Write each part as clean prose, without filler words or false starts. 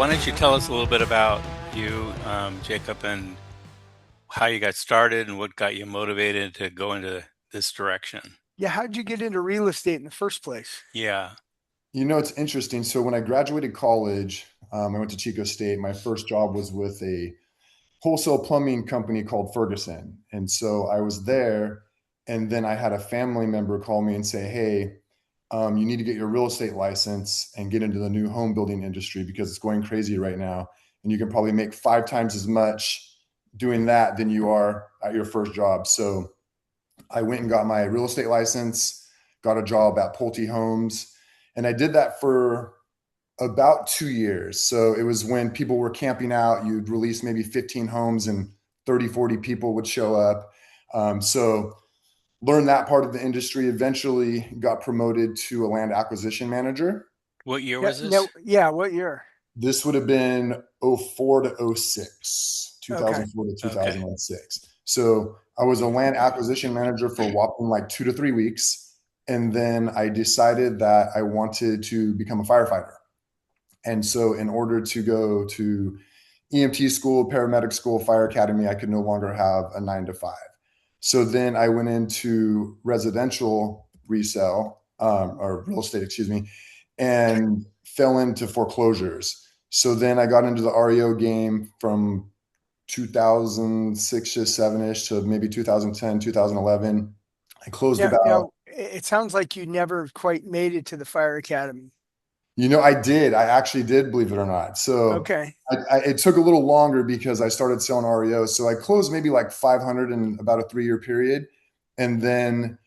Why don't you tell us a little bit about you, Jacob, and how you got started and what got you motivated to go into this direction? Yeah, how'd you get into real estate in the first place? Yeah. It's interesting. So when I graduated college, I went to Chico State. My first job was with a wholesale plumbing company called Ferguson. And so I was there, and then I had a family member call me and say, "Hey, you need to get your real estate license and get into the new home building industry because it's going crazy right now. And you can probably make 5 times as much doing that than you are at your first job." So I went and got my real estate license, got a job at Pulte Homes, and I did that for about 2 years. So it was when people were camping out, you'd release maybe 15 homes and 30, 40 people would show up. So learned that part of the industry, eventually got promoted to a land acquisition manager. What year Yeah, was this? no, yeah, what year? This would have been '04 to '06, Okay. 2004 to Okay. 2006. So I was a land acquisition manager for a whopping like 2 to 3 weeks. And then I decided that I wanted to become a firefighter. And so, in order to go to EMT school, paramedic school, fire academy, I could no longer have a 9 to 5. So then I went into residential resale or real estate, excuse me, and fell into foreclosures. So then I got into the REO game from 2006 to 7ish to maybe 2010, 2011. I closed Yeah, about. it sounds like you never quite made it to the fire academy. I did. I actually did, believe it or not. So Okay. it took a little longer because I started selling REO. So I closed maybe like 500 in about a 3 year period. And then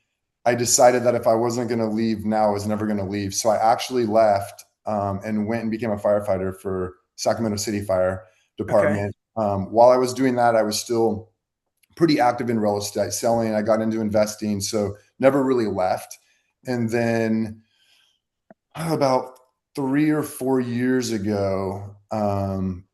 I decided that if I wasn't going to leave now, I was never going to leave. So I actually left and went and became a firefighter for Sacramento City Fire Okay. Department. While I was doing that, I was still pretty active in real estate selling. I got into investing. So never really left. And then about 3 or 4 years ago,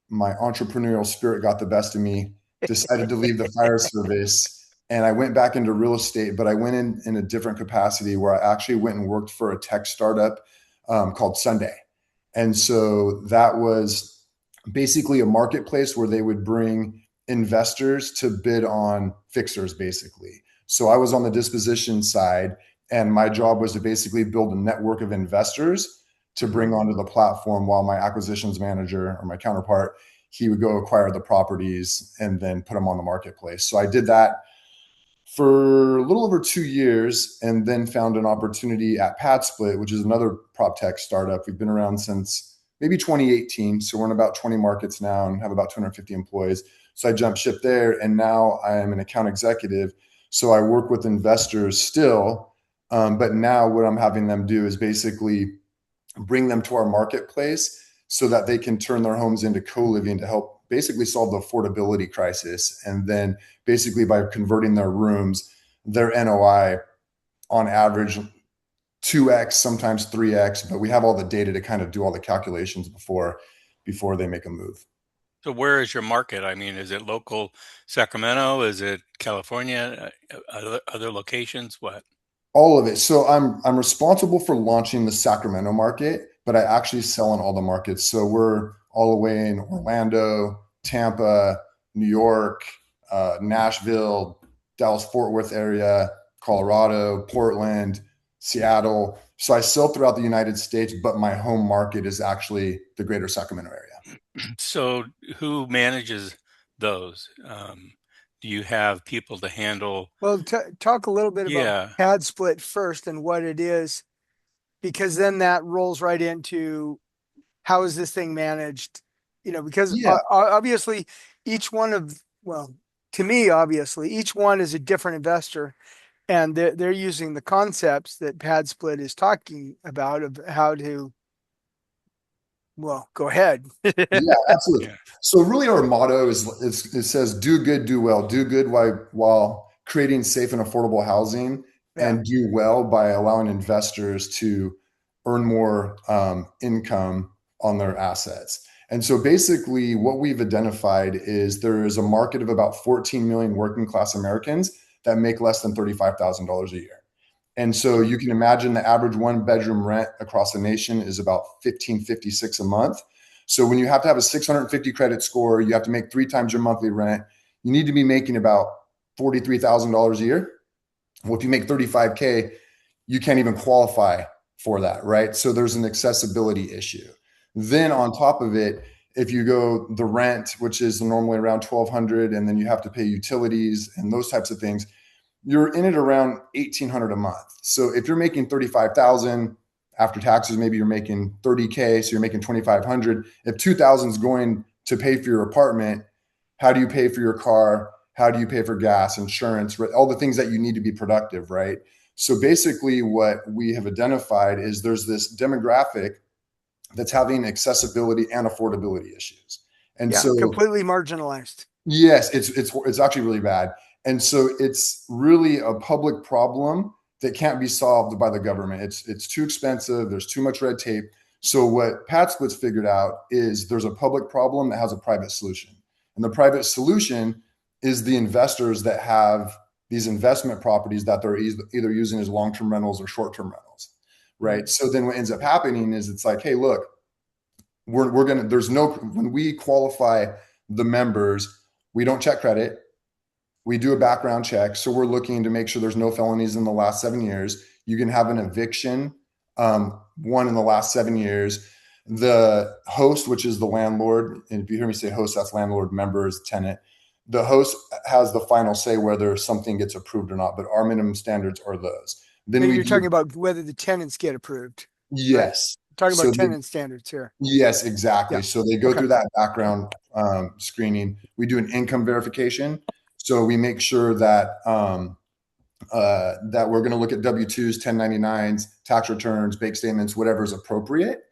my entrepreneurial spirit got the best of me, decided to leave the fire service, and I went back into real estate, but I went in a different capacity where I actually went and worked for a tech startup called Sunday. And so that was basically a marketplace where they would bring investors to bid on fixers, basically. So I was on the disposition side, and my job was to basically build a network of investors to Hmm. bring onto the platform while my acquisitions manager or my counterpart, he would go acquire the properties and then put them on the marketplace. So I did that for a little over 2 years and then found an opportunity at PadSplit, which is another prop tech startup. We've been around since maybe 2018. So we're in about 20 markets now and have about 250 employees. So I jumped ship there, and now I am an account executive. So I work with investors still. But now what I'm having them do is basically bring them to our marketplace so that they can turn their homes into co-living to help basically solve the affordability crisis. And then basically by converting their rooms, their NOI on average 2x, sometimes 3x, but we have all the data to kind of do all the calculations before they make a move. So where is your market? I mean, is it local Sacramento? Is it California? Other locations? What? All of it. So I'm responsible for launching the Sacramento market, but I actually sell in all the markets. So we're all the way in Orlando, Tampa, New York, Nashville, Dallas Fort Worth area, Colorado, Portland, Seattle. So I sell throughout the United States, but my home market is actually the greater Sacramento area. So who manages those? Do you have people to handle? Well, talk a little bit about Yeah. pad split first and what it is, because then that rolls right into how is this thing managed? Because Yeah, obviously each one of, well, to me, obviously, each one is a different investor, and they're using the concepts that pad split is talking about of how to, well, go ahead. yeah, absolutely. Yeah. So really our motto is it says do good, do well. Do good while creating safe and affordable housing, Yeah. and do well by allowing investors to earn more income on their assets. And so basically what we've identified is there is a market of about 14 million working class Americans that make less than $35,000 a year. And so you can imagine the average one bedroom rent across the nation is about 1556 a month. So when you have to have a 650 credit score, you have to make 3 times your monthly rent. You need to be making about $43,000 a year. Well, if you make 35K, you can't even qualify for that, right? So there's an accessibility issue. Then on top of it, if you go the rent, which is normally around 1,200, and then you have to pay utilities and those types of things, you're in it around 1,800 a month. So if you're making 35,000 after taxes, maybe you're making 30K, so you're making 2,500. If 2,000 is going to pay for your apartment, how do you pay for your car? How do you pay for gas, insurance, all the things that you need to be productive, right? So basically, what we have identified is there's this demographic that's having accessibility and affordability issues. And Yeah, so, completely marginalized. yes, it's actually really bad. And so it's really a public problem that can't be solved by the government. It's too expensive. There's too much red tape. So what Pat Split's figured out is there's a public problem that has a private solution. And the private solution is the investors that have these investment properties that they're either using as long-term rentals or short-term rentals, right? So then what ends up happening is it's like, hey, look, we're gonna there's no when we qualify the members, we don't check credit. We do a background check. So we're looking to make sure there's no felonies in the last 7 years. You can have an eviction, one in the last 7 years. The host, which is the landlord, and if you hear me say host, that's landlord, member is tenant. The host has the final say whether something gets approved or not, but our minimum standards are those. Then And we you're do, talking about whether the tenants get approved, right? yes. Talking So about the, tenant standards here. yes, exactly. Yeah. So they go Okay. through that background screening. We do an income verification. So we make sure that we're going to look at W-2s, 1099s, tax returns, bank statements, whatever is appropriate.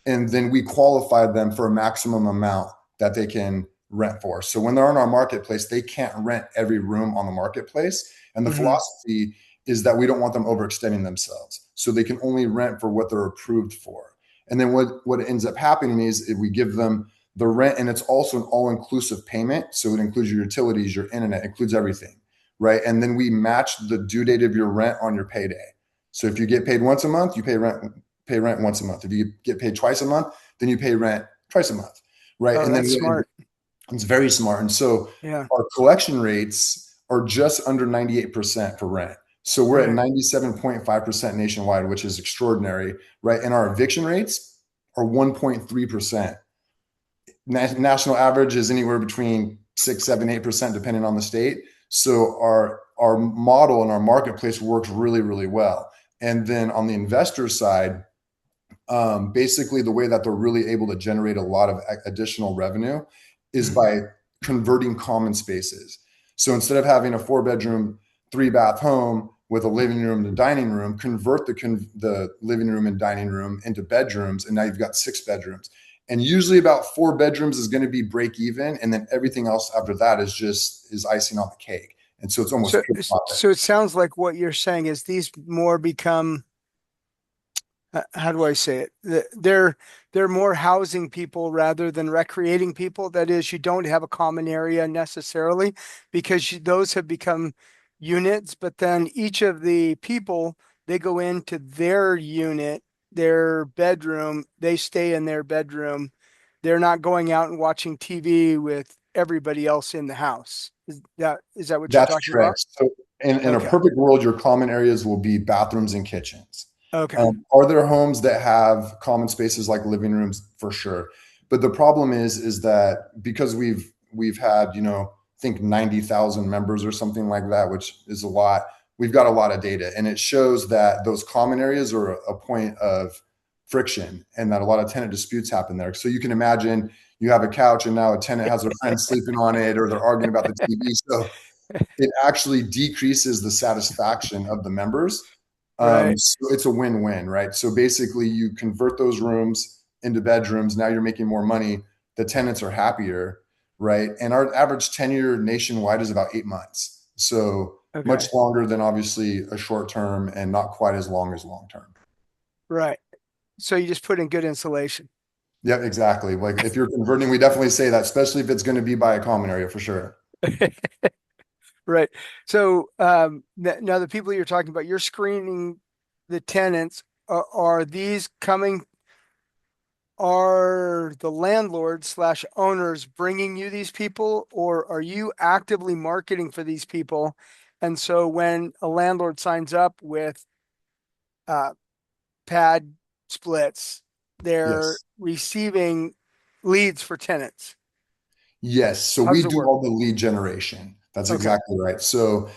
And then we qualify them for a maximum amount that they can rent for. So when they're on our marketplace, they can't rent every room on the marketplace. And the Mm-hmm. philosophy is that we don't want them overextending themselves. So they can only rent for what they're approved for. And then what ends up happening is if we give them the rent, and it's also an all-inclusive payment. So it includes your utilities, your internet, includes everything, right? And then we match the due date of your rent on your payday. So if you get paid once a month, you pay rent once a month. If you get paid twice a month, then you pay rent twice a month, right? Oh, And then that's smart. it's very smart. And so Yeah. our collection rates are just under 98% for rent. So we're at Okay. 97.5% nationwide, which is extraordinary, right? And our eviction rates are 1.3%. National average is anywhere between 6, 7, 8%, depending on the state. So our model and our marketplace works really, really well. And then on the investor side, basically the way that they're really able to generate a lot of additional revenue is by converting common spaces. So instead of having a 4-bedroom, 3-bath home with a living room and a dining room, convert the living room and dining room into bedrooms, and now you've got 6 bedrooms. And usually about 4 bedrooms is going to be break even, and then everything else after that is icing on the cake. And so it's almost So, pure profit. so it sounds like what you're saying is these more become, how do I say it? They're more housing people rather than recreating people. That is, you don't have a common area necessarily because those have become units, but then each of the people, they go into their unit, their bedroom, they stay in their bedroom. They're not going out and watching TV with everybody else in the house. Is that what you're That's talking about? correct. So in a Okay. perfect world, your common areas will be bathrooms and kitchens. Okay. Are there homes that have common spaces like living rooms? For sure. But the problem is that because we've had, I think 90,000 members or something like that, which is a lot. We've got a lot of data, and it shows that those common areas are a point of friction, and that a lot of tenant disputes happen there. So you can imagine you have a couch, and now a tenant has their friend sleeping on it, or they're arguing about the TV. So it actually decreases the satisfaction of the members. Right. So it's a win-win, right? So basically, you convert those rooms into bedrooms. Now you're making more money. The tenants are happier, right? And our average tenure nationwide is about 8 months. So Okay. much longer than obviously a short term, and not quite as long as long term. Right. So you just put in good insulation. Yeah, exactly. Like if you're converting, we definitely say that, especially if it's going to be by a common area for sure. Right. So now the people you're talking about, you're screening the tenants. Are these coming? are the landlords slash owners bringing you these people, or are you actively marketing for these people? And so when a landlord signs up with uh, pad splits, they're Yes. receiving leads for tenants. Yes. So How we does it do work? all the lead generation. That's Okay. exactly right. So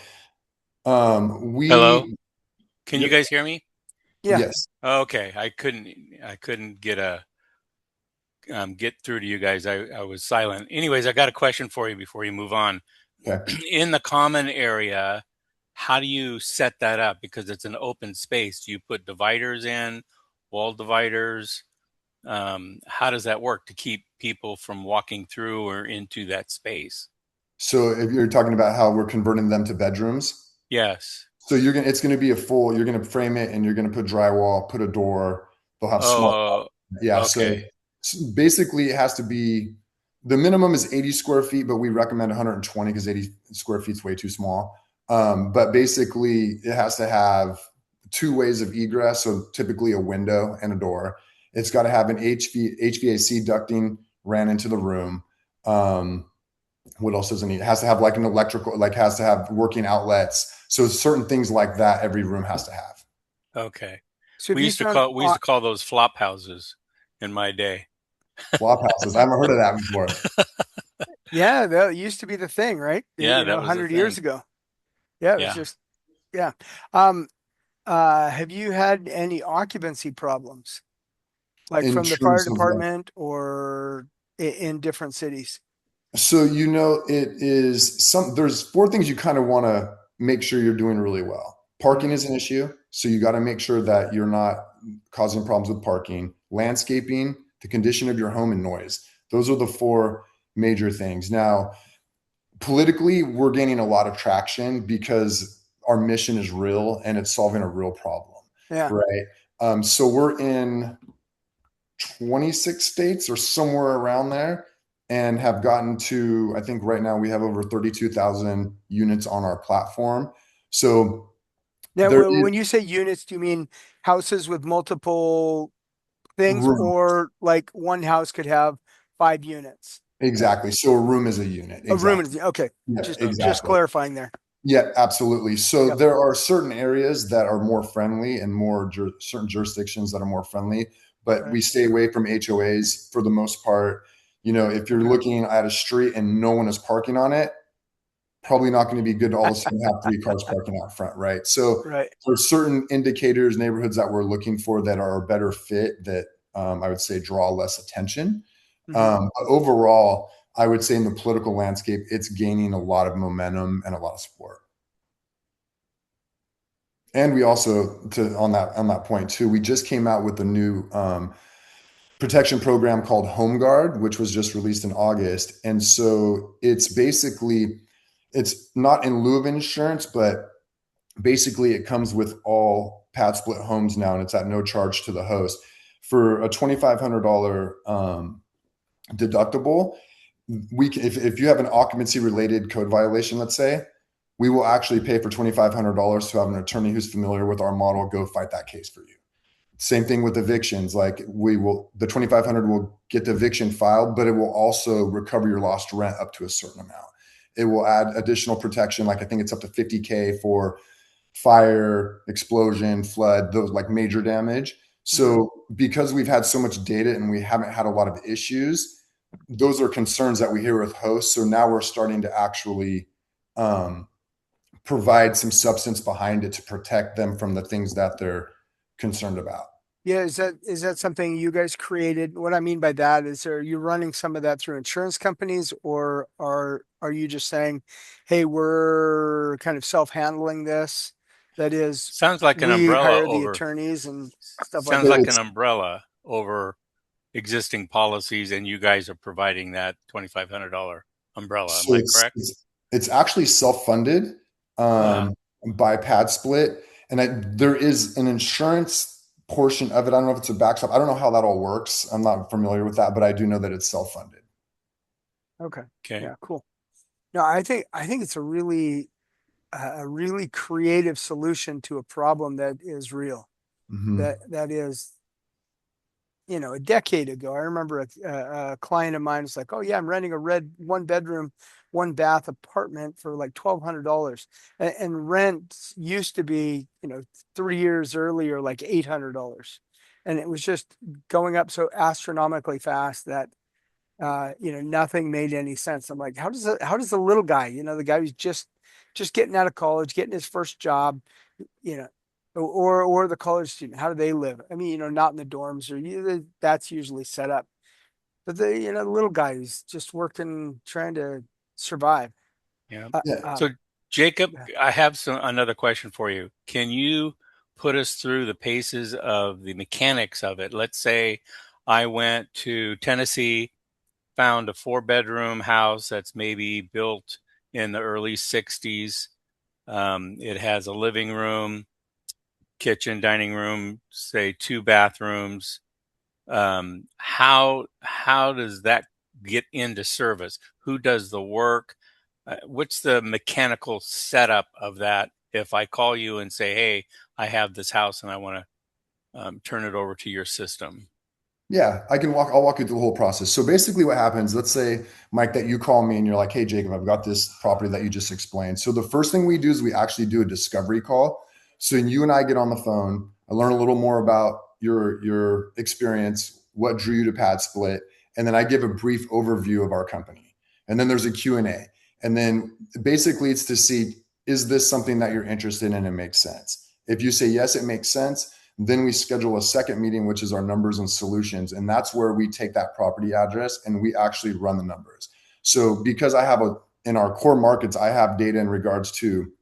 Hello? we, Can you yep, guys hear me? Yeah. yes. Okay, I couldn't get through to you guys. I was silent. Anyways, I got a question for you before you move on. Okay. In the common area, how do you set that up? Because it's an open space. Do you put dividers in, wall dividers? How does that work to keep people from walking through or into that space? So if you're talking about how we're converting them to bedrooms, Yes. so it's gonna be you're gonna frame it and you're gonna put drywall, put a door, they'll have smart, Oh, yeah. okay. So basically it has to be, the minimum is 80 square feet, but we recommend 120 because 80 square feet is way too small. But basically it has to have two ways of egress. So typically a window and a door. It's got to have an HVAC ducting ran into the room. Um, what else does it need? It has to have like an electrical, like has to have working outlets. So certain things like that, every room has to have. Okay. So have We you used to found, call we used to call those flop houses in my day. Flop houses. I haven't heard of that before. yeah, that used to be the thing, right? Yeah, that A was the hundred years thing. ago. Yeah, it was Yeah. just, yeah. Um, have you had any occupancy problems, like In from the fire terms of like, department or in different cities? so it is there's four things you kind of want to make sure you're doing really well. Parking Mhm. is an issue. So you got to make sure that you're not causing problems with parking, landscaping, the condition of your home, and noise. Those are the four major things. Now, politically, we're gaining a lot of traction because our mission is real and it's solving a real problem, Yeah. right? So we're in 26 states or somewhere around there and have gotten to, I think right now we have over 32,000 units on our platform. So Now, there is when you say units, do you mean houses with multiple things, room. or like one house could have 5 units? Like Exactly. So a room is a unit. a room Exactly. is okay. Yeah, Just exactly. clarifying there. Yeah, absolutely. So Yep. there are certain areas that are more friendly and certain jurisdictions that are more friendly, but Right. we stay away from HOAs for the most part. You know, if you're Okay. looking at a street and no one is parking on it, probably not going to be good to all of a sudden have three cars parking out front, right? So Right. there's certain indicators, neighborhoods that we're looking for that are a better fit that I would say draw less attention. Hmm. But overall, I would say in the political landscape, it's gaining a lot of momentum and a lot of support. And we also, to on that point too, we just came out with a new protection program called Home Guard, which was just released in August. And so it's basically, it's not in lieu of insurance, but basically it comes with all pad split homes now, and it's at no charge to the host. For a $2,500 deductible, if you have an occupancy related code violation, let's say, we will actually pay for $2,500 to have an attorney who's familiar with our model go fight that case for you. Same thing with evictions. Like the 2,500 will get the eviction filed, but it will also recover your lost rent up to a certain amount. It will add additional protection. Like I think it's up to 50K for fire, explosion, flood, those like major damage. Hmm. So because we've had so much data and we haven't had a lot of issues, those are concerns that we hear with hosts. So now we're starting to actually um, provide some substance behind it to protect them from the things that they're concerned about. Yeah, is that something you guys created? What I mean by that is, are you running some of that through insurance companies, or are you just saying, "Hey, we're kind of self-handling this"? That is, Sounds like an we umbrella hire the over attorneys and stuff like sounds that. like an It's umbrella over existing policies, and you guys are providing that $2,500 umbrella. Am so I correct? it's actually self-funded Ah, um, by Pad Split, and there is an insurance portion of it. I don't know if it's a backstop. I don't know how that all works. I'm not familiar with that, but I do know that it's self-funded. Okay. okay. Yeah, cool. No, I think it's a really creative solution to a problem that is real. Hmm. That is a decade ago. I remember a client of mine was like, "Oh yeah, I'm renting a red 1 bedroom, 1 bath apartment for like $1,200," and rent used to be, 3 years earlier, like $800, and it was just going up so astronomically fast that nothing made any sense. I'm like, how does the little guy, the guy who's just getting out of college, getting his first job, you know, or the college student, how do they live? I mean, not in the dorms, or that's usually set up. But the little guy who's just working, trying to survive. Yeah. Uh, Yeah. uh, So, Jacob, I have another question for you. Can you put us through the paces of the mechanics of it? Let's say I went to Tennessee, found a 4 bedroom house that's maybe built in the early 60s. It has a living room, kitchen, dining room, say 2 bathrooms. How does that get into service? Who does the work? What's the mechanical setup of that? If I call you and say, "Hey, I have this house and I want to turn it over to your system." Yeah, I'll walk you through the whole process. So basically what happens, let's say, Mike, that you call me and you're like, "Hey, Jacob, I've got this property that you just explained." So the first thing we do is we actually do a discovery call. So you and I get on the phone. I learn a little more about your experience, what drew you to Pad Split, and then I give a brief overview of our company. And then there's a Q&A. And then basically it's to see, is this something that you're interested in and it makes sense? If you say yes, it makes sense, then we schedule a second meeting, which is our numbers and solutions. And that's where we take that property address and we actually run the numbers. So because in our core markets, I have data in regards to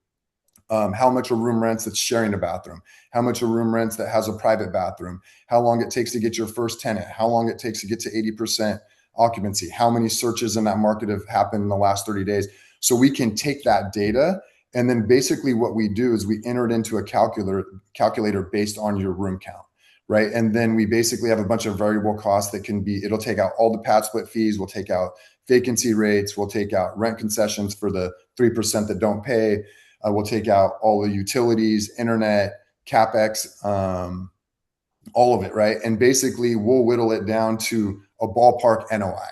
how much a room rents that's sharing a bathroom, how much a room rents that has a private bathroom, how long it takes to get your first tenant, how long it takes to get to 80% occupancy, how many searches in that market have happened in the last 30 days. So we can take that data, and then basically what we do is we enter it into a calculator based on your room count, right? And then we basically have a bunch of variable costs it'll take out all the pad split fees, we'll take out vacancy rates, we'll take out rent concessions for the 3% that don't pay. We'll take out all the utilities, internet, CapEx, all of it, right? And basically, we'll whittle it down to a ballpark NOI.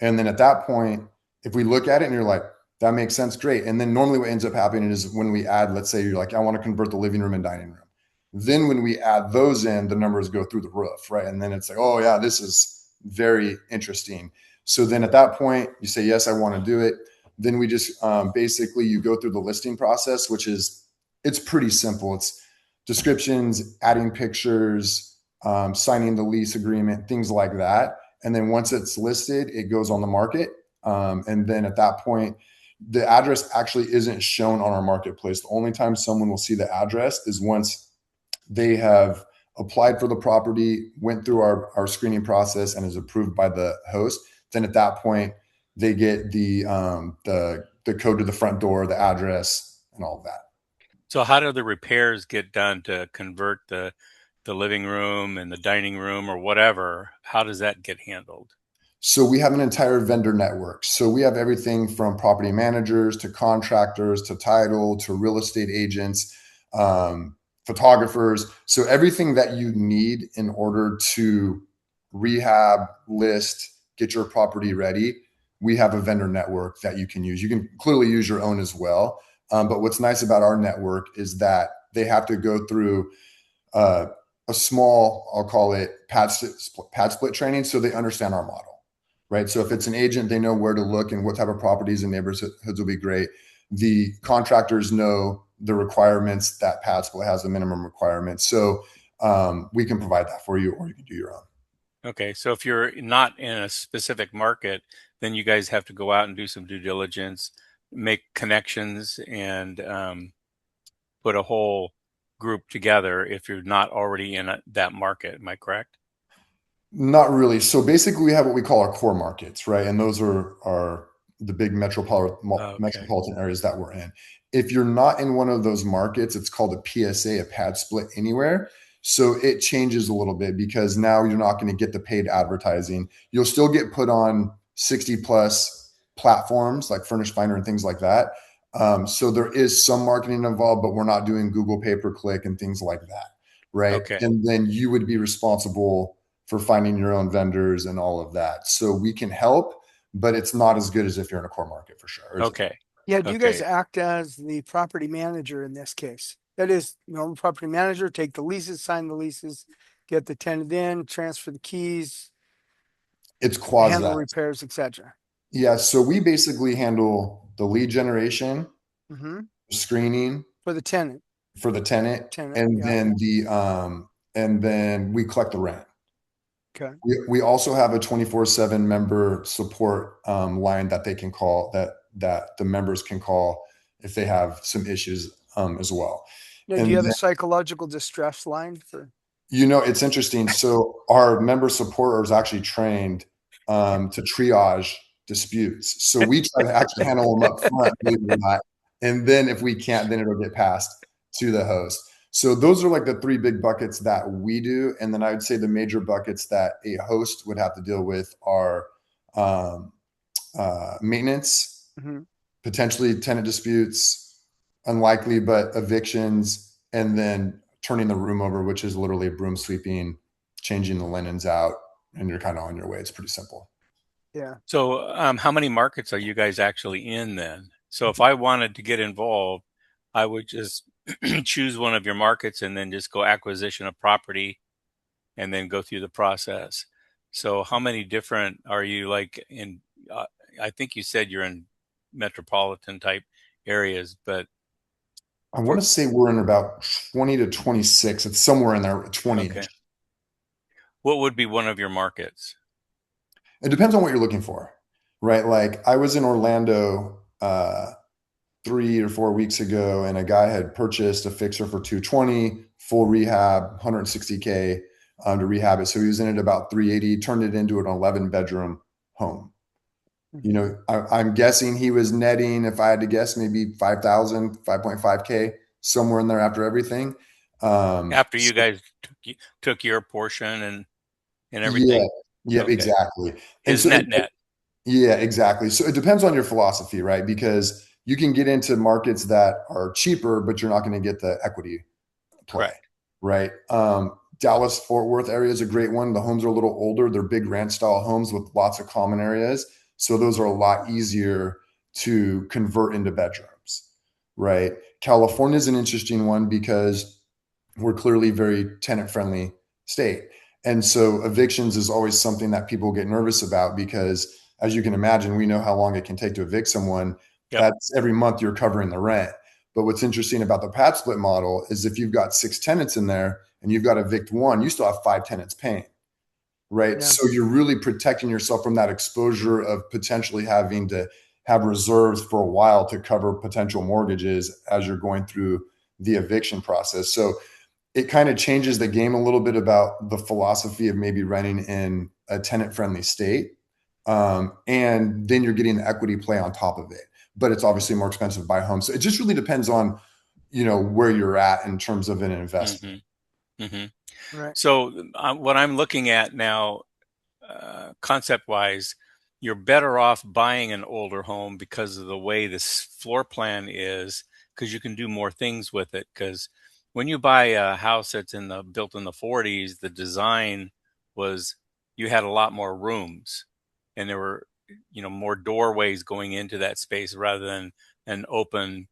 And then at that point, if we look at it and you're like, that makes sense, great. And then normally what ends up happening is when we add, let's say you're like, I want to convert the living room and dining room. Then when we add those in, the numbers go through the roof, right? And then it's like, oh yeah, this is very interesting. So then at that point, you say, yes, I want to do it. Then we just basically you go through the listing process, it's pretty simple. It's descriptions, adding pictures, signing the lease agreement, things like that. And then once it's listed, it goes on the market. And then at that point, the address actually isn't shown on our marketplace. The only time someone will see the address is once they have applied for the property, went through our screening process, and is approved by the host. Then at that point, they get the code to the front door, the address, and all of that. So, how do the repairs get done to convert the living room and the dining room or whatever? How does that get handled? So we have an entire vendor network. So we have everything from property managers to contractors to title to real estate agents, photographers. So everything that you need in order to rehab, list, get your property ready, we have a vendor network that you can use. You can clearly use your own as well. But what's nice about our network is that they have to go through uh, a small, I'll call it pad split training, so they understand our model, right? So if it's an agent, they know where to look and what type of properties and neighborhoods will be great. The contractors know the requirements that pad split has, the minimum requirements. So we can provide that for you, or you can do your own. Okay, so if you're not in a specific market, then you guys have to go out and do some due diligence, make connections, and put a whole group together if you're not already in that market. Am I correct? Not really. So basically, we have what we call our core markets, right? And those are the big Okay. metropolitan areas that we're in. If you're not in one of those markets, it's called a PSA, a pad split anywhere. So it changes a little bit because now you're not going to get the paid advertising. You'll still get put on 60 plus platforms like Furnish Finder and things like that. So there is some marketing involved, but we're not doing Google pay per click and things like that, right? Okay. And then you would be responsible for finding your own vendors and all of that. So we can help, but it's not as good as if you're in a core market for sure. Okay. Yeah, do you guys Okay. act as the property manager in this case? That is, property manager, take the leases, sign the leases, get the tenant in, transfer the keys, It's quasi handle that. repairs, etc. Yeah. So we basically handle the lead generation, Mm-hmm. screening For the tenant. for the tenant, Tenant, and yeah. then we collect the rent. Okay. We also have a 24/7 member support line that they can call, that the members can call if they have some issues as well. Now, do you And have a then, psychological distress line for? it's interesting. So our member support is actually trained to triage disputes. So we try to actually handle them up front, believe it or not. And then if we can't, then it'll get passed to the host. So those are like the three big buckets that we do. And then I would say the major buckets that a host would have to deal with are um, maintenance, Mm-hmm. potentially tenant disputes, unlikely, but evictions, and then turning the room over, which is literally broom sweeping, changing the linens out, and you're kind of on your way. It's pretty simple. Yeah. So, how many markets are you guys actually in then? So, if I wanted to get involved, I would just choose one of your markets and then just go acquisition of property and then go through the process. So, how many different are you like in? I think you said you're in metropolitan type areas, but I want for to say we're in about 20 to 26. It's somewhere in there, 20. okay, what would be one of your markets? It depends on what you're looking for, right? Like I was in Orlando 3 or 4 weeks ago, and a guy had purchased a fixer for 220, full rehab, 160K to rehab it. So he was in it about 380, turned it into an 11-bedroom home. Mm-hmm. I'm guessing he was netting, if I had to guess, maybe 5,000, 5.5K, somewhere in there after everything. After you So guys took your portion and yeah, everything? yeah, Okay, exactly. And his so net. yeah, exactly. So it depends on your philosophy, right? Because you can get into markets that are cheaper, but you're not going to get the equity play, Correct. right? Dallas Fort Worth area is a great one. The homes are a little older. They're big ranch style homes with lots of common areas. So those are a lot easier to convert into bedrooms, right? California is an interesting one because we're clearly very tenant friendly state. And so evictions is always something that people get nervous about because, as you can imagine, we know how long it can take to evict someone. Yep. That's every month you're covering the rent. But what's interesting about the pad split model is if you've got 6 tenants in there and you've got to evict one, you still have 5 tenants paying, right? Yeah. So you're really protecting yourself from that exposure of potentially having to have reserves for a while to cover potential mortgages as you're going through the eviction process. So it kind of changes the game a little bit about the philosophy of maybe renting in a tenant friendly state. And then you're getting the equity play on top of it. But it's obviously more expensive to buy a home. So it just really depends on, where you're at in terms of an investment. Mm-hmm. Mm-hmm. Right. So what I'm looking at now, concept wise, you're better off buying an older home because of the way this floor plan is, because you can do more things with it. Because when you buy a house that's built in the 40s, the design was you had a lot more rooms, and there were more doorways going into that space rather than an open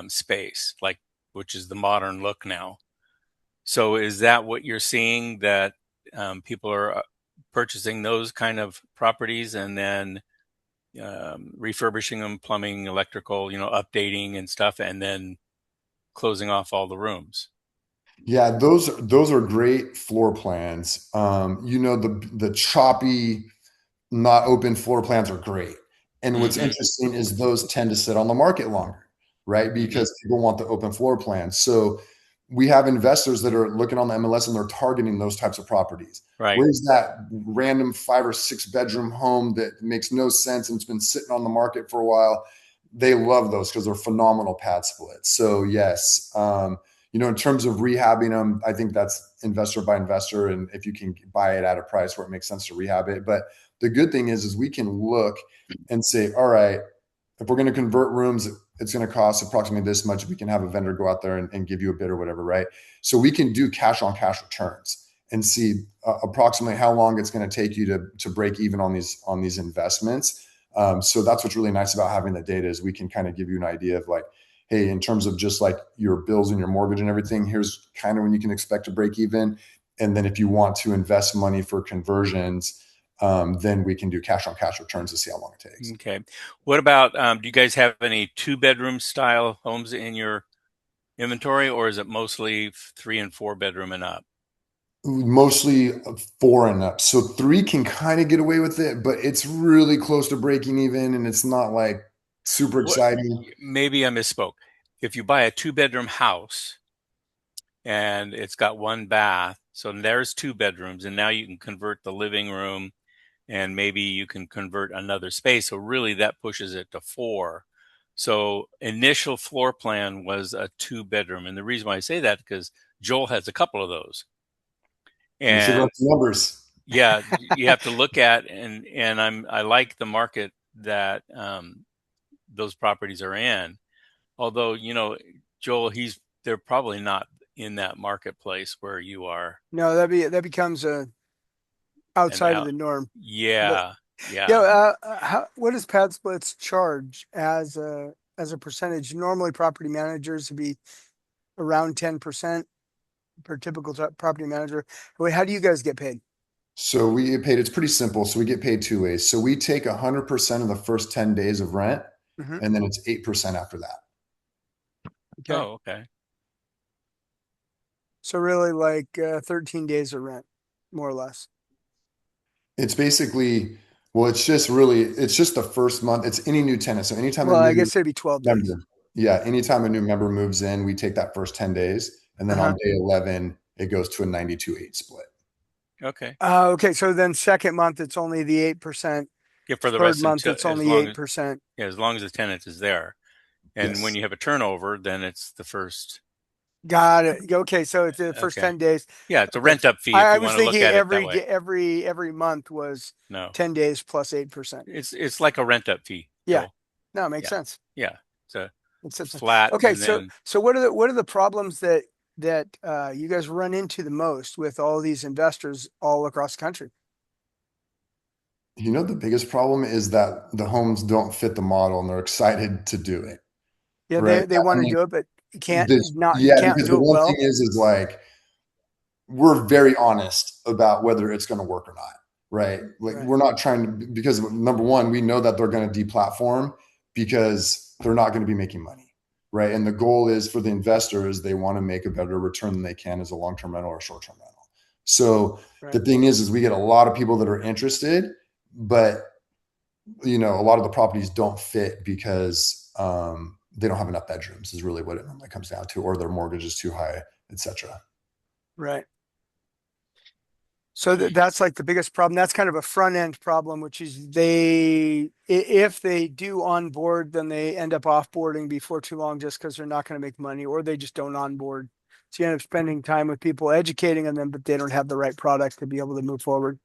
space, like which is the modern look now. So is that what you're seeing, that people are purchasing those kind of properties and then refurbishing them, plumbing, electrical, updating and stuff, and then closing off all the rooms? Yeah, those are great floor plans. The choppy, not open floor plans are great. And what's Mm-hmm. interesting is those tend to sit on the market longer, right? Mm-hmm. Because people want the open floor plans. So we have investors that are looking on the MLS and they're targeting those types of properties. Right. Where's that random 5 or 6 bedroom home that makes no sense and it's been sitting on the market for a while? They love those because they're phenomenal pad splits. So yes, in terms of rehabbing them, I think that's investor by investor, and if you can buy it at a price where it makes sense to rehab it. But the good thing is we can look and say, all right, if we're going to convert rooms, it's going to cost approximately this much. We can have a vendor go out there and give you a bid or whatever, right? So we can do cash on cash returns. and see approximately how long it's going to take you to break even on these investments. So that's what's really nice about having the data is we can kind of give you an idea of like, hey, in terms of just like your bills and your mortgage and everything, here's kind of when you can expect to break even. And then if you want to invest money for conversions, then we can do cash on cash returns to see how long it takes. Okay. What about, do you guys have any 2-bedroom style homes in your inventory, or is it mostly 3 and 4 bedroom and up? Mostly 4 and up. So 3 can kind of get away with it, but it's really close to breaking even and it's not like super What, exciting. maybe I misspoke. If you buy a 2-bedroom house and it's got 1 bath, so there's 2 bedrooms, and now you can convert the living room and maybe you can convert another space. So really that pushes it to 4. So initial floor plan was a 2 bedroom. And the reason why I say that because Joel has a couple of those. We should run And some numbers. yeah, you have to look at, and I like the market that those properties are in. Although, Joel, they're probably not in that marketplace where you are. No, that becomes And outside of out. the norm. But Yeah, yeah, yeah. what does pad splits charge as a percentage? Normally, property managers would be around 10% per typical property manager. Wait, how do you guys get paid? So we get paid, it's pretty simple. So we get paid 2 ways. So we take 100% of the first 10 days of rent, Hmm. and then it's 8% after that. Okay, Oh, okay. so really like 13 days of rent, more or less. It's basically, well, it's just the first month. It's any new tenant. So anytime a Well, I new guess it'd be 12 days. member, yeah, anytime a new member moves in, we take that first 10 days. And then on Uh-huh. day 11, it goes to a 92-8 split. Okay. Okay, so then second month it's only the 8%. Yeah, for the Third rest month until it's only 8%. as long as the tenant is there. And when Yes. you have a turnover, then it's the first. Got it. Okay, so it's the first Okay. 10 days. Yeah, it's a Okay. rent up fee if I you was want to look thinking at it that way. every month was No, 10 days plus 8%. it's like a rent up fee, Yeah. Joel. No, it makes Yeah, sense. yeah. It's a Makes sense. flat, Okay, and so then what are the problems that you guys run into the most with all these investors all across the country? The biggest problem is that the homes don't fit the model and they're excited to do it. Yeah, Right. they I want to mean, do it, but you yeah, can't because do the it one thing well. is like we're very honest about whether it's going to work or not. Right. Like Right. we're not trying to, because number one, we know that they're going to deplatform because they're not going to be making money. Right. And the goal is for the investors, they want to make a better return than they can as a long-term rental or a short-term rental. So the Right. thing is we get a lot of people that are interested, but a lot of the properties don't fit because they don't have enough bedrooms is really what it normally comes down to, or their mortgage is too high, etc. Right. So that's like the biggest problem. That's kind of a front end problem, which is if they do onboard, then they end up offboarding before too long just because they're not going to make money, or they just don't onboard. So you end up spending time with people, educating on them, but they don't have the right product to be able to move forward.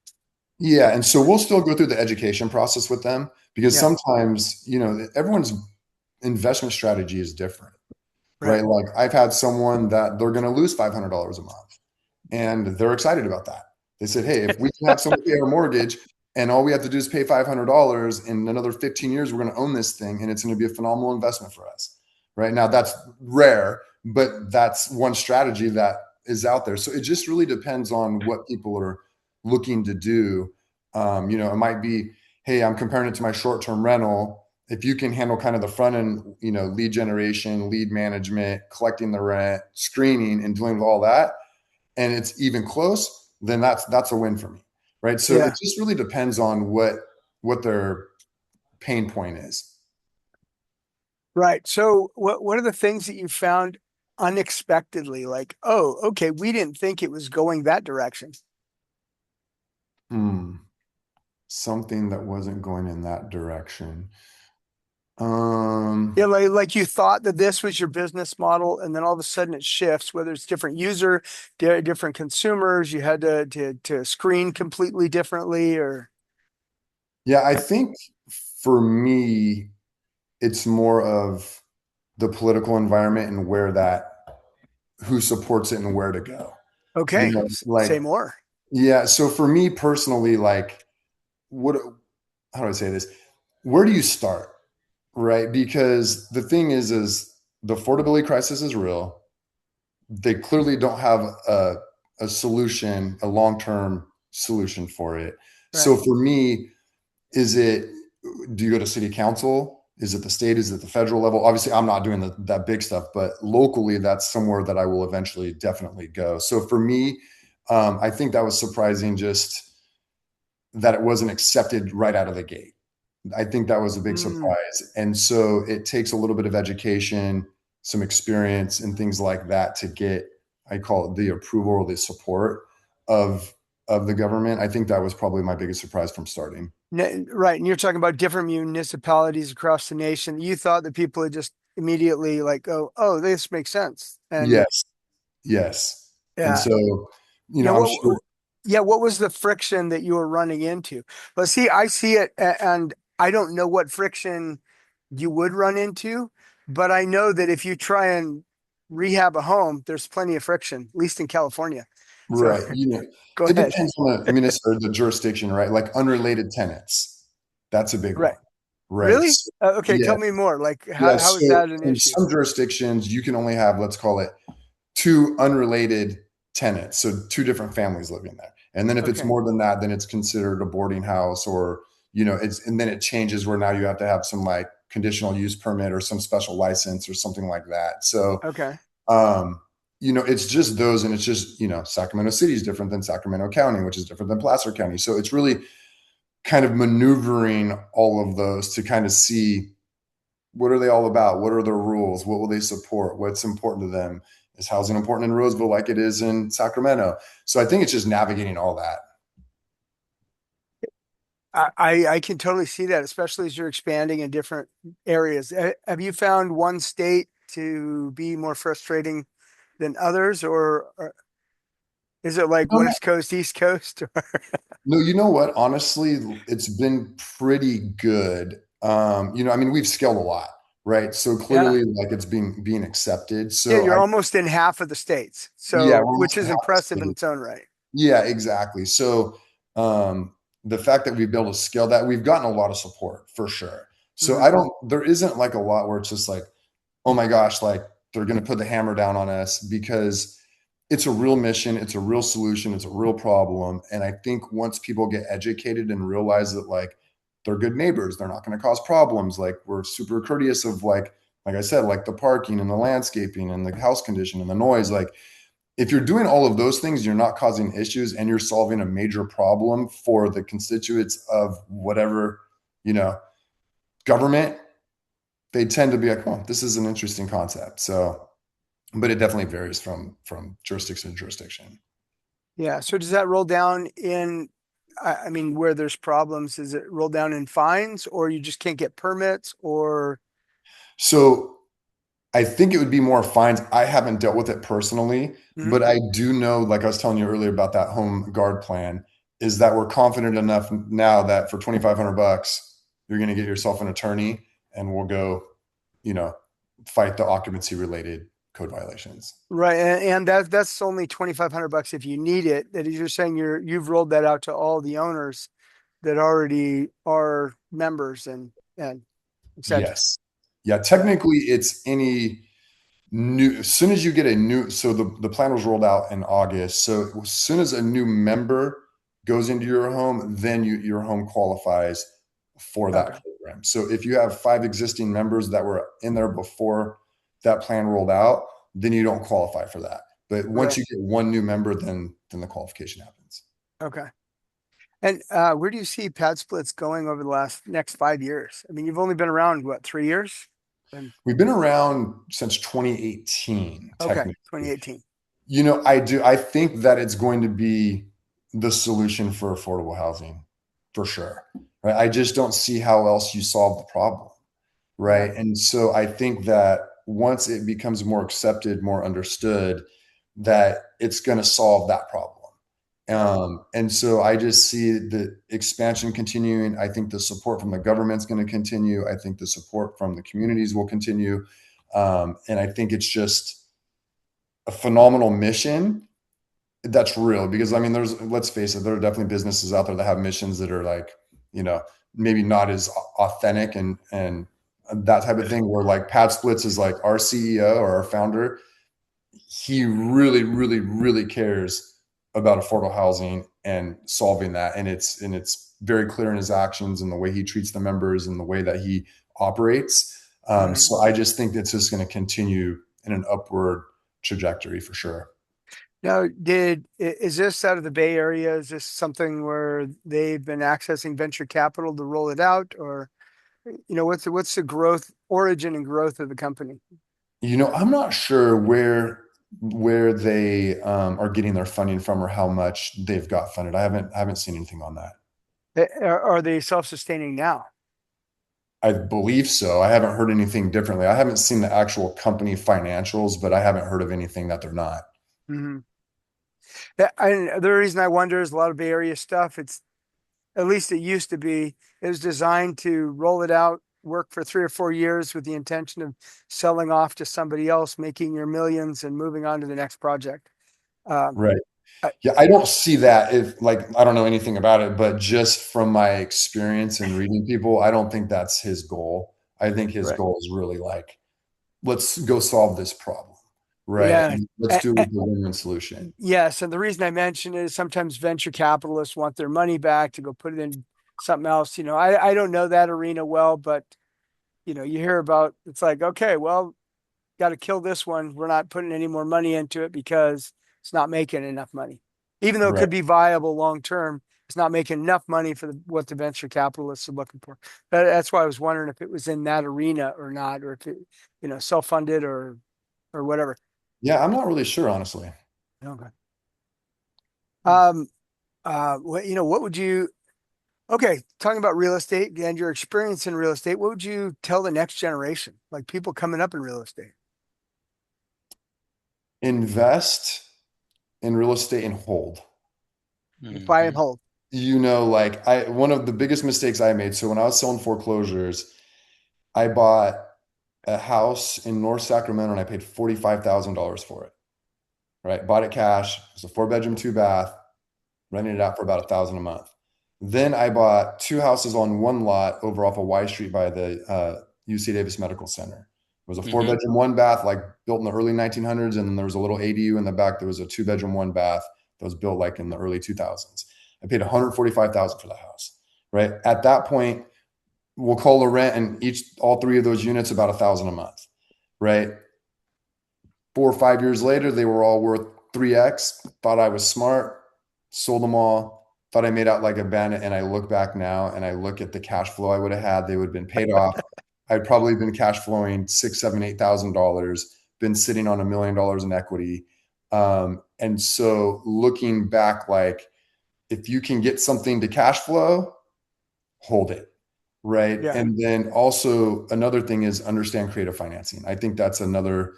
Yeah, and so we'll still go through the education process with them because Yeah. sometimes everyone's investment strategy is different, Right. right? Like I've had someone that they're going to lose $500 a month, and they're excited about that. They said, "Hey, if we can have someone pay our mortgage, and all we have to do is pay $500, in another 15 years, we're going to own this thing, and it's going to be a phenomenal investment for us." Right now, that's rare, but that's one strategy that is out there. So it just really depends on what people are looking to do. It might be, "Hey, I'm comparing it to my short-term rental. If you can handle kind of the front end, lead generation, lead management, collecting the rent, screening, and dealing with all that, and it's even close, then that's a win for me." Right. So it Yeah. just really depends on what their pain point is. Right. So what are the things that you found unexpectedly? Like, oh, okay, we didn't think it was going that direction. Hmm. Something that wasn't going in that direction. Um, Yeah, like you thought that this was your business model, and then all of a sudden it shifts, whether it's different user, different consumers, you had to screen completely differently, or yeah, I think for me, it's more of the political environment and who supports it and where to go. Okay. Say like, more. yeah. So for me personally, like, what, how do I say this? Where do you start? Right. Because the thing is the affordability crisis is real. They clearly don't have a solution, a long-term solution for it. So Right. for me, is it, do you go to city council? Is it the state? Is it the federal level? Obviously, I'm not doing that big stuff, but locally, that's somewhere that I will eventually definitely go. So for me, I think that was surprising just that it wasn't accepted right out of the gate. I think that was a big Mm. surprise. And so it takes a little bit of education, some experience, and things like that to get, I call it the approval or the support of the government. I think that was probably my biggest surprise from starting. Right. And you're talking about different municipalities across the nation. You thought that people would just immediately like go, oh, this makes sense. And Yes, yes. And yeah, so, yeah. I'm sure. Yeah, what was the friction that you were running into? But see, I see it and I don't know what friction you would run into, but I know that if you try and rehab a home, there's plenty of friction, at least in California. So Right. go It ahead. depends on the municipal or the jurisdiction, right? Like unrelated tenants. That's a big Right. one. Right. Really? So, Okay, yeah. tell me more. Like Yeah. how is So that an in issue? some jurisdictions, you can only have, let's call it, two unrelated tenants. So two different families living there. And then if it's Okay. more than that, then it's considered a boarding house or, and then it changes where now you have to have some like conditional use permit or some special license or something like that. So, Okay. um, it's just those, and it's just, Sacramento City is different than Sacramento County, which is different than Placer County. So it's really kind of maneuvering all of those to kind of see what are they all about? What are their rules? What will they support? What's important to them? Is housing important in Roseville like it is in Sacramento? So I think it's just navigating all that. I can totally see that, especially as you're expanding in different areas. Have you found one state to be more frustrating than others, or is it like No, West Coast, East Coast? no, you know what? Honestly, it's been pretty good. I mean, we've scaled a lot, right? So Yeah. clearly, like it's being accepted. Yeah, So you're almost in half of the states. yeah, So, we're which almost in is half the impressive in state. its own right. Yeah, exactly. So the fact that we've been able to scale that, we've gotten a lot of support for sure. So Hmm. there isn't like a lot where it's just like, oh my gosh, like they're going to put the hammer down on us because it's a real mission, it's a real solution, it's a real problem. And I think once people get educated and realize that like they're good neighbors, they're not going to cause problems. Like we're super courteous of like I said, like the parking and the landscaping and the house condition and the noise, like if you're doing all of those things, you're not causing issues and you're solving a major problem for the constituents of whatever, you know, government, they tend to be like, oh, this is an interesting concept. So, but it definitely varies from jurisdiction to jurisdiction. Yeah. So does that roll down in, I mean, where there's problems, is it roll down in fines or you just can't get permits or? So I think it would be more fines. I haven't dealt with it personally, Mhm. but I do know, like I was telling you earlier about that home guard plan, is that we're confident enough now that for 2,500 bucks, you're going to get yourself an attorney and we'll go, you know, fight the occupancy related code violations. Right. And that's only 2,500 bucks if you need it. That is, you're saying you've rolled that out to all the owners that already are members and et cetera. Yes. Yeah. Yeah. Technically, it's any new, as soon as you get a new, so the plan was rolled out in August. So as soon as a new member goes into your home, then your home qualifies for Okay. that program. So if you have 5 existing members that were in there before that plan rolled out, then you don't qualify for that. But once Right. you get one new member, then the qualification happens. Okay. And where do you see pad splits going over the next 5 years? I mean, you've only been around what, 3 years? And We've been around since 2018, okay, technically. 2018. I think that it's going to be the solution for affordable housing for sure. Right. I just don't see how else you solve the problem. Yeah. Right. And so I think that once it becomes more accepted, more understood, that it's going to solve that problem. Right. And so I just see the expansion continuing. I think the support from the government's going to continue. I think the support from the communities will continue. And I think it's just a phenomenal mission. That's real because I mean, let's face it, there are definitely businesses out there that have missions that are like, you know, maybe not as authentic and that type of thing. Where like Pat Splits is like our CEO or our founder, he really, really, really cares about affordable housing and solving that, and it's very clear in his actions and the way he treats the members and the way that he operates. Mhm. So I just think it's just going to continue in an upward trajectory for sure. Now, is this out of the Bay Area? Is this something where they've been accessing venture capital to roll it out, or what's the growth origin and growth of the company? I'm not sure where they are getting their funding from or how much they've got funded. I haven't seen anything on that. Are they self-sustaining now? I believe so. I haven't heard anything differently. I haven't seen the actual company financials, but I haven't heard of anything that they're not. Hmm. The reason I wonder is a lot of Bay Area stuff. It's at least it used to be. It was designed to roll it out, work for 3 or 4 years with the intention of selling off to somebody else, making your millions, and moving on to the next project. Um, Right. I, Yeah, I don't see that if like I don't know anything about it, but just from my experience and reading people, I don't think that's his goal. I think his right. goal is really like, let's go solve this problem, right? Yeah. And let's do it with a win-win solution. Yes, and the reason I mention it is sometimes venture capitalists want their money back to go put it in something else. I don't know that arena well, but you hear about it's like, okay, well, got to kill this one. We're not putting any more money into it because it's not making enough money. Even though it Right. could be viable long term, it's not making enough money for what the venture capitalists are looking for. That's why I was wondering if it was in that arena or not, or if it, self-funded or whatever. Yeah, I'm not really sure, honestly. Okay. Um, what would you Okay, talking about real estate and your experience in real estate, what would you tell the next generation, like people coming up in real estate? Invest in real estate and hold. Buy and Hmm. hold. Like one of the biggest mistakes I made. So when I was selling foreclosures, I bought a house in North Sacramento and I paid $45,000 for it. Right? Bought it cash. It was a 4 bedroom, 2 bath, renting it out for about 1,000 a month. Then I bought two houses on one lot over off of Y Street by the UC Davis Medical Center. It was a four Hmm. bedroom, 1 bath, like built in the early 1900s, and then there was a little ADU in the back. There was a 2 bedroom, 1 bath that was built like in the early 2000s. I paid 145,000 for the house. Right at that point, we'll call the rent and all three of those units about 1,000 a month. Right, 4 or 5 years later, they were all worth 3x. Thought I was smart, sold them all. Thought I made out like a bandit. And I look back now and I look at the cash flow I would have had. They would have been paid off. I'd probably been cash flowing six, seven, $8,000. Been sitting on $1 million in equity. And so looking back, like if you can get something to cash flow, hold it. Right. Yeah, And then also another thing is understand creative financing. I think that's another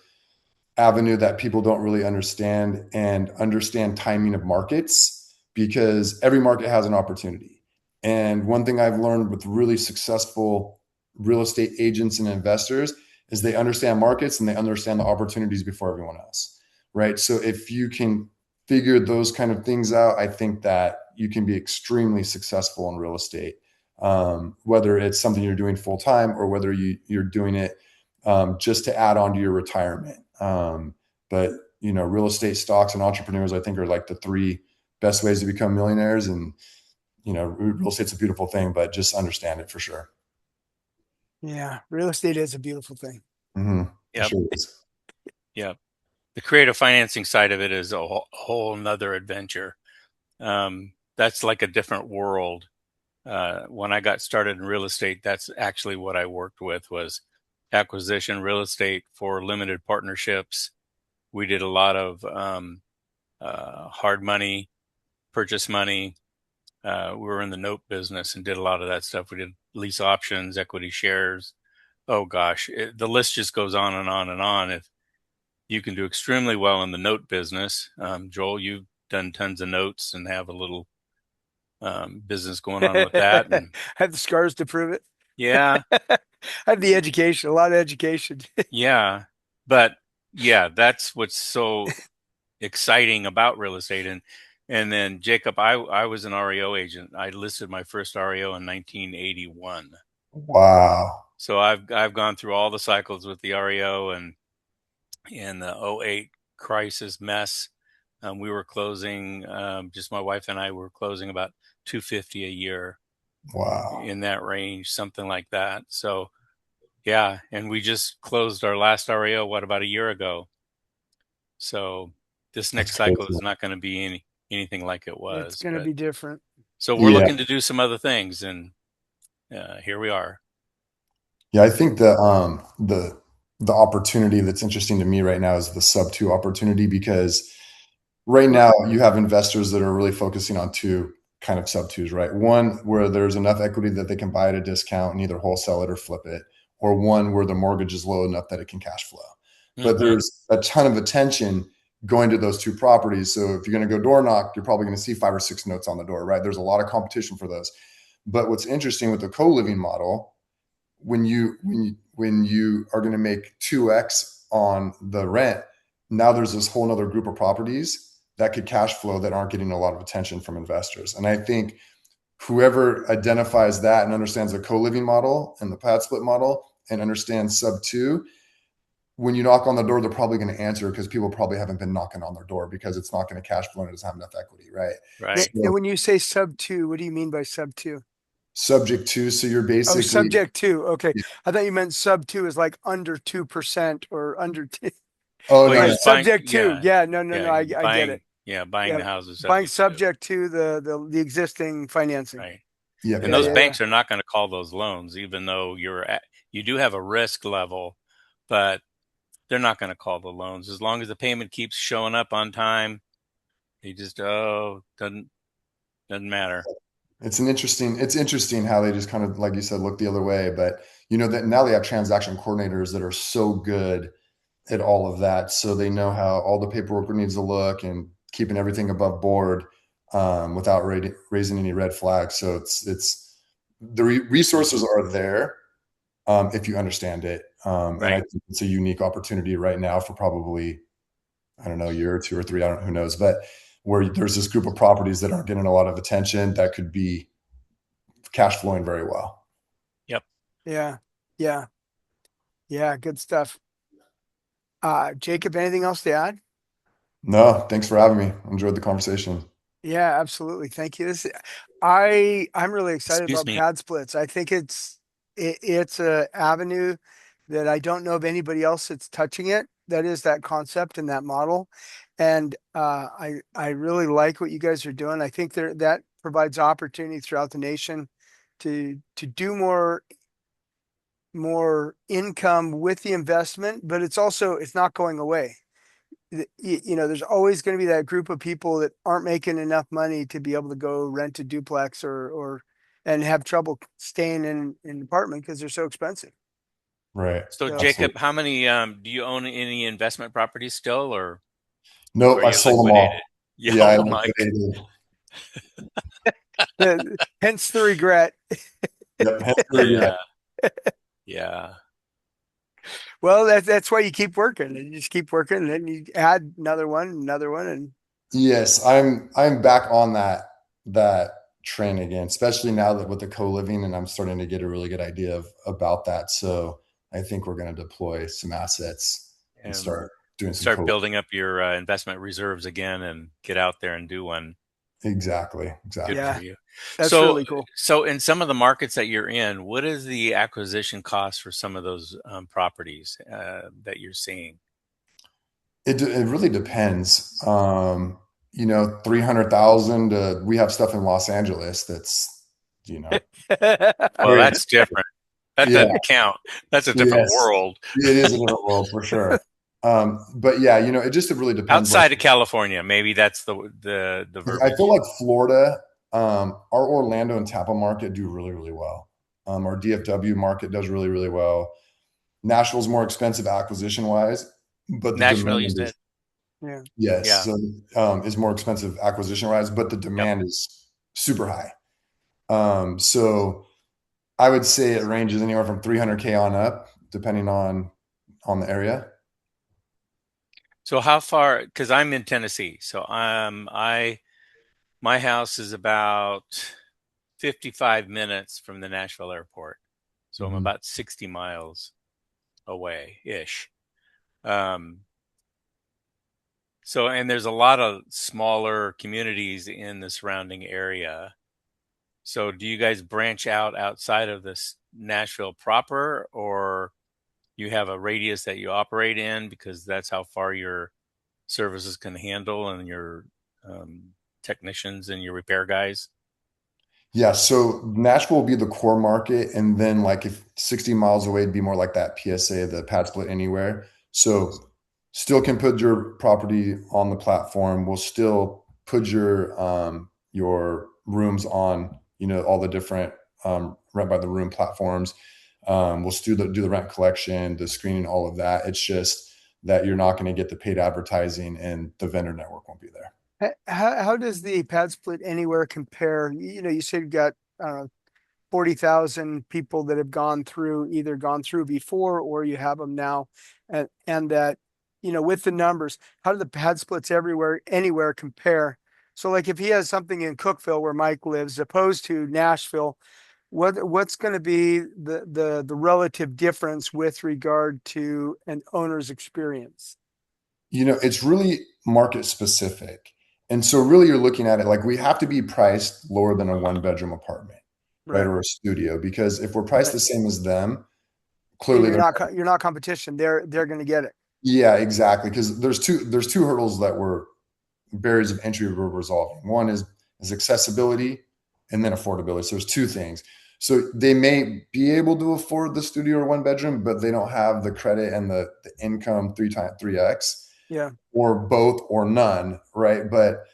avenue that people don't really understand, and understand timing of markets, because every market has an opportunity. And one thing I've learned with really successful real estate agents and investors is they understand markets and they understand the opportunities before everyone else. Right. So if you can figure those kind of things out, I think that you can be extremely successful in real estate. Whether it's something you're doing full time or whether you're doing it just to add on to your retirement. But real estate, stocks, and entrepreneurs, I think, are like the three best ways to become millionaires. And real estate's a beautiful thing, but just understand it for sure. yeah. Real estate is a beautiful thing. It Yep. sure is. Yep. The creative financing side of it is a whole nother adventure. That's like a different world. When I got started in real estate, that's actually what I worked with was acquisition real estate for limited partnerships. We did a lot of hard money, purchase money. We were in the note business and did a lot of that stuff. We did lease options, equity shares. Oh gosh, the list just goes on and on and on. If you can do extremely well in the note business, Joel, you've done tons of notes and have a little business going on with that. I And have the scars to prove it. yeah, I have the education, a lot of education. yeah, but yeah, that's what's so. exciting about real estate. And then Jacob, I was an REO agent. I listed my first REO in 1981. Wow. So I've gone through all the cycles with the REO, and in the '08 crisis mess. We were closing, just my wife and I were closing about 250 a year, Wow. in that range, something like that. So yeah, and we just closed our last REO, what, about a year ago. So this That's next cycle crazy. is not going to be anything like it It's was. going to But be different. so we're Yeah. looking to do some other things, and here we are. Yeah. I think the opportunity that's interesting to me right now is the sub two opportunity, because right Right. now you have investors that are really focusing on two kind of sub twos, right? One where there's enough equity that they can buy at a discount and either wholesale it or flip it, or one where the mortgage is low enough that it can cash flow. But Hmm. there's a ton of attention going to those two properties. So if you're going to go door knock, you're probably going to see 5 or 6 notes on the door, right? There's a lot of competition for those. But what's interesting with the co-living model, when you are going to make 2x on the rent, now there's this whole other group of properties that could cash flow that aren't getting a lot of attention from investors. And I think whoever identifies that and understands the co-living model and the pad split model and understands sub two, when you knock on the door, they're probably going to answer, because people probably haven't been knocking on their door because it's not going to cash flow and it doesn't have enough equity, right? Right. Now, So when you say sub two, what do you mean by sub two? subject to, so you're Oh, basically, subject to. Okay. I thought you meant sub two is like under 2% or under two. oh Well, no, All no, right. Subject to. yeah, Yeah. No, no, yeah, no. I get it. buying Yeah. the houses Buying subject to, subject to the existing financing. right. yeah, And Yeah. those Yeah. exactly. Yeah. banks are not going to call those loans, even though you do have a risk level, but they're not going to call the loans as long as the payment keeps showing up on time. They just, doesn't matter. It's interesting how they just kind of, like you said, look the other way. But you know that now they have transaction coordinators that are so good at all of that, so they know how all the paperwork needs to look and keeping everything above board, without raising any red flags. So it's the resources Hmm. are there, if you understand it, and I Right. think it's a unique opportunity right now for probably, I don't know, a year or two or three, I don't know, who knows, but where there's this group of properties that aren't getting a lot of attention that could be cash flowing very well. Yep. Yeah. Yeah. Yeah. Good stuff. Jacob, anything else to add? No, thanks for having me. Enjoyed the conversation. Yeah, absolutely. Thank you. I'm really excited Excuse about me. pad splits. I think it's a avenue that I don't know of anybody else that's touching it. That is that concept and that model. And I really like what you guys are doing. I think that provides opportunity throughout the nation to do more income with the investment, but it's not going away. There's always going to be that group of people that aren't making enough money to be able to go rent a duplex or and have trouble staying in an apartment because they're so expensive. Right. So, So Jacob, Absolutely. how many, do you own any investment properties still, or Nope, are I you sold them liquidated? all. Yeah. Yeah, I Oh my. liquidated. hence the regret. Yep, hence the regret. Yeah. Yeah. Well, that's why you keep working and you just keep working and then you add another one, and Yes, I'm back on that train again, especially now that with the co-living, and I'm starting to get a really good idea about that. So I think we're going to deploy some assets and And start doing some start co. building up your investment reserves again and get out there and do one. Exactly, Good for exactly. yeah, you. that's So, really cool. so in some of the markets that you're in, what is the acquisition cost for some of those properties that you're seeing? It really depends. 300,000. We have stuff in Los Angeles that's, you know, Well, very, that's different. That yeah, doesn't count. That's a different yes, world. it is a different world for sure. But yeah, it really depends. Like, Outside of California, maybe that's the I feel verbiage. like Florida, our Orlando and Tampa market do really, really well. Our DFW market does really, really well. Nashville's more expensive acquisition wise, but the Nashville, you demand said? is, Yeah. yes, Yeah. so, is more expensive acquisition wise, but the Yep. demand is super high. So I would say it ranges anywhere from 300K on up, depending on the area. So how far? Because I'm in Tennessee, so my house is about 55 minutes from the Nashville airport, so I'm Mhm. about 60 miles away ish. Um, so and there's a lot of smaller communities in the surrounding area. So do you guys branch out outside of this Nashville proper, or you have a radius that you operate in because that's how far your services can handle and your um, technicians and your repair guys? Yeah, so Nashville will be the core market, and then like if 60 miles away, it'd be more like that PSA, the pad split anywhere. So still can put your property on the platform. We'll still put your rooms on, all the different rent by the room platforms. We'll still do the rent collection, the screening, all of that. It's just that you're not going to get the paid advertising and the vendor network won't be there. How does the pad split anywhere compare? You said you've got, I don't know, 40,000 people that have either gone through before or you have them now. And that, with the numbers, how do the pad splits anywhere compare? So like if he has something in Cookville where Mike lives, opposed to Nashville, what's going to be the relative difference with regard to an owner's experience? It's really market specific. And so really you're looking at it like we have to be priced lower than a one bedroom apartment, right? Right. Or a studio, because if we're priced Right. the same as them, Then clearly they're you're not competition. They're going to get it. yeah, exactly. Because there's two hurdles that were barriers of entry we're resolving. One is accessibility and then affordability. So there's two things. So they may be able to afford the studio or one bedroom, but they don't have the credit and the income 3x Yeah. or both or none, right? But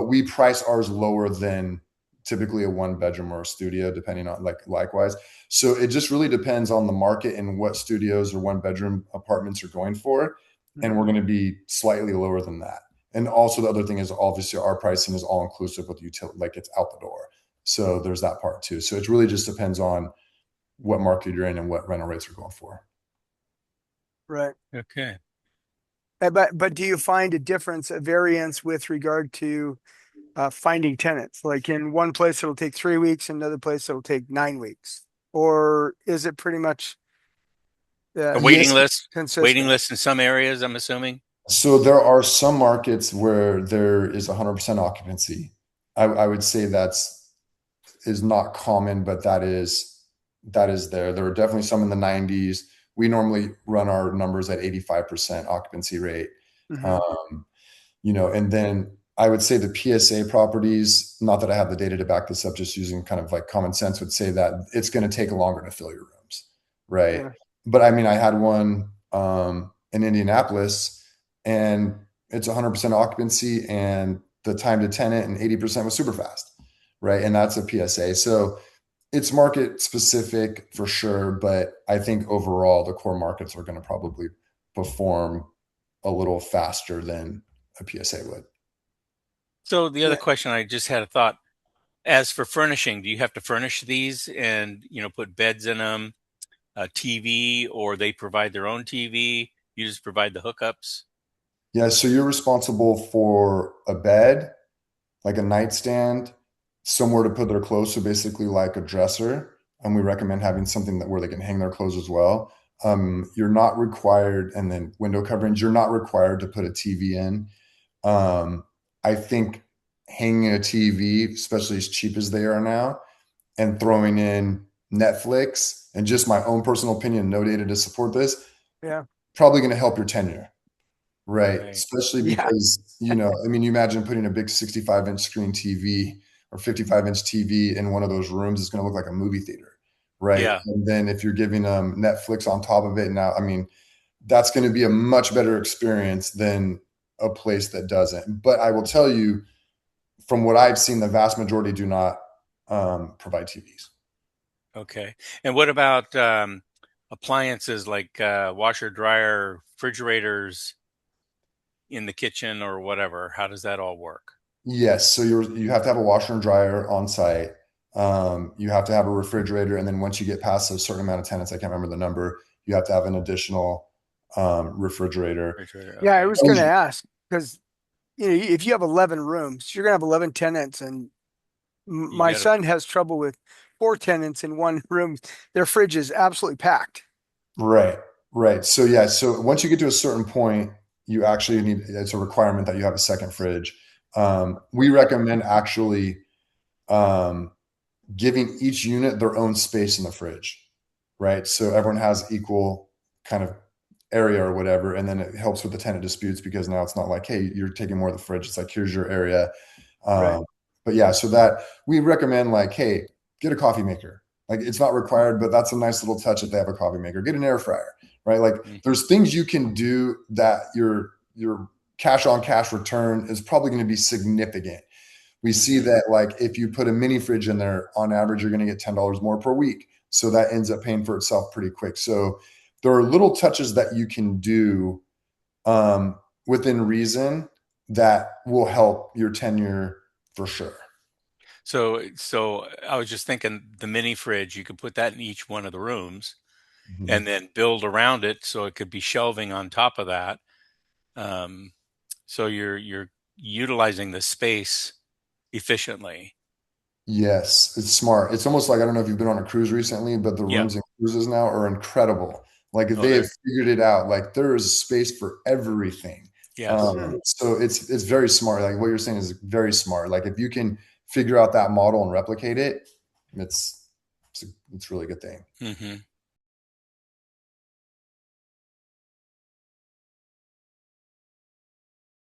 we price ours lower than typically a one bedroom or a studio, depending on like likewise. So it just really depends on the market and what studios or one bedroom apartments are going for, and we're Mhm. going to be slightly lower than that. And also the other thing is obviously our pricing is all inclusive with utility, like it's out the door. So there's that part too. So it really just depends on what market you're in and what rental rates are going for. Right. Okay. But do you find a variance with regard to finding tenants? Like in one place it'll take 3 weeks, in another place it'll take 9 weeks, or is it pretty much A just Yes. waiting consistent? list in some areas, I'm assuming. So there are some markets where there is 100% occupancy. I would say is not common, but that is there. There are definitely some in the 90s. We normally run our numbers at 85% occupancy rate. Hmm. Um, and then I would say the PSA properties, not that I have the data to back this up, just using kind of like common sense would say that it's going to take longer to fill your rooms, right? Yeah. But I mean, I had one in Indianapolis, and it's 100% occupancy, and the time to tenant and 80% was super fast, right? And that's a PSA. So it's market specific for sure, but I think overall the core markets are going to probably perform a little faster than a PSA would. So the other Yeah. question I just had a thought. As for furnishing, do you have to furnish these and put beds in them, a TV, or they provide their own TV? You just provide the hookups. Yeah, so you're responsible for a bed, like a nightstand, somewhere to put their clothes, so basically like a dresser. And we recommend having something that where they can hang their clothes as well. You're not required, and then window coverings, you're not required to put a TV in. Um, I think hanging a TV, especially as cheap as they are now, and throwing in Netflix, and just my own personal opinion, no data to support this, Yeah. probably going to help your tenure. Right. Right. Especially Yeah. because, I mean, you imagine putting a big 65-inch screen TV or 55-inch TV in one of those rooms is going to look like a movie theater. Right. Yeah. And then if you're giving them Netflix on top of it now, I mean, that's going to be a much better experience than a place that doesn't. But I will tell you, from what I've seen, the vast majority do not provide TVs. Okay. And what about appliances like washer, dryer, refrigerators in the kitchen or whatever? How does that all work? Yes, so you have to have a washer and dryer on site. You have to have a refrigerator, and then once you get past a certain amount of tenants, I can't remember the number, you have to have an additional refrigerator. Refrigerator. Yeah, I Okay. was going to ask because if you have 11 rooms, you're going to have 11 tenants, and You my got to. son has trouble with 4 tenants in one room. Their fridge is absolutely packed. Right, right. So yeah, so once you get to a certain point, you actually need, it's a requirement that you have a second fridge. We recommend actually um, giving each unit their own space in the fridge, right? So everyone has equal kind of area or whatever, and then it helps with the tenant disputes because now it's not like, hey, you're taking more of the fridge. It's like, here's your area. Right. But yeah, so that we recommend like, hey, get a coffee maker. Like it's not required, but that's a nice little touch if they have a coffee maker. Get an air fryer, right? Like Mm. there's things you can do that your cash on cash return is probably going to be significant. We see Mm-hmm. that like if you put a mini fridge in there, on average, you're going to get $10 more per week. So that ends up paying for itself pretty quick. So there are little touches that you can do um, within reason that will help your tenure for sure. So I was just thinking the mini fridge, you could put that in each one of the rooms Mhm. and then build around it so it could be shelving on top of that. Um, so you're utilizing the space efficiently. Yes, it's smart. It's almost like I don't know if you've been on a cruise recently, but the Yeah. rooms in cruises now are incredible. Like Oh, they have there. figured it out. Like there is space for everything. Yes. Hmm. So it's very smart. Like what you're saying is very smart. Like if you can figure out that model and replicate it, it's it's a really good thing. Mm-hmm.